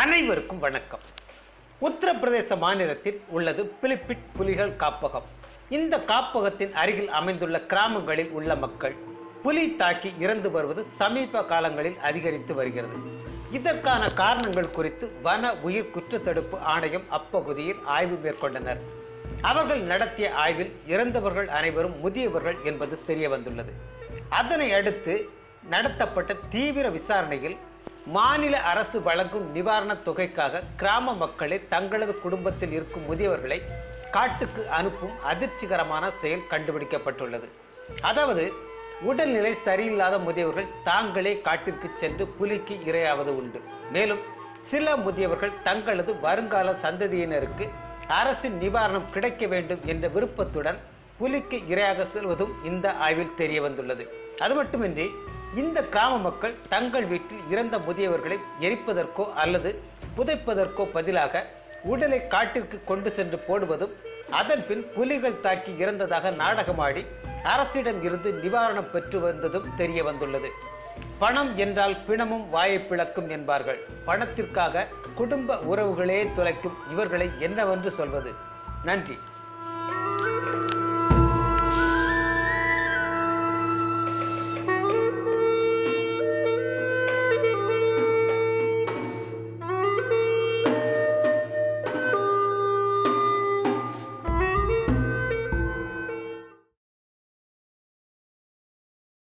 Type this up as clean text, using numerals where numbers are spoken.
அனைவருக்கும் வணக்கம். உத்தரப்பிரதேச மாநிலத்தில் உள்ளது பிலிபிட் புலிகள் காப்பகம். இந்த காப்பகத்தின் அருகில் அமைந்துள்ள கிராமங்களில் உள்ள மக்கள் புலி தாக்கி இறந்து வருவது சமீப காலங்களில் அதிகரித்து வருகிறது. இதற்கான காரணங்கள் குறித்து வன உயிர் குற்றத்தடுப்பு ஆணையம் அப்பகுதியில் ஆய்வு மேற்கொண்டனர். அவர்கள் நடத்திய ஆய்வில் இறந்தவர்கள் அனைவரும் முதியவர்கள் என்பது தெரிய வந்துள்ளது. அதனை அடுத்து நடத்தப்பட்ட தீவிர விசாரணையில் மாநில அரசு வழங்கும் நிவாரணத் தொகைக்காக கிராம மக்களே தங்களது குடும்பத்தில் இருக்கும் முதியவர்களை காட்டுக்கு அனுப்பும் அதிர்ச்சிகரமான செயல் கண்டுபிடிக்கப்பட்டுள்ளது. அதாவது உடல்நிலை சரியில்லாத முதியவர்கள் தாங்களே காட்டிற்கு சென்று புலிக்கு இரையாவது உண்டு. மேலும் சில முதியவர்கள் தங்களது வருங்கால சந்ததியினருக்கு அரசின் நிவாரணம் கிடைக்க வேண்டும் என்ற விருப்பத்துடன் புலிக்கு இரையாக செல்வதும் இந்த ஆய்வில் தெரிய வந்துள்ளது. அது மட்டுமின்றி இந்த கிராம மக்கள் தங்கள் வீட்டில் இறந்த முதியவர்களை எரிப்பதற்கோ அல்லது புதைப்பதற்கோ பதிலாக உடலை காட்டிற்கு கொண்டு சென்று போடுவதும், அதன் பின் புலிகள் தாக்கி இறந்ததாக நாடகமாடி அரசிடம் இருந்து நிவாரணம் பெற்று வந்ததும் தெரிய வந்துள்ளது. பணம் என்றால் பிணமும் வாயை பிளக்கும் என்பார்கள். பணத்திற்காக குடும்ப உறவுகளே தொலைக்கும் இவர்களை என்னவென்று சொல்வது? நன்றி.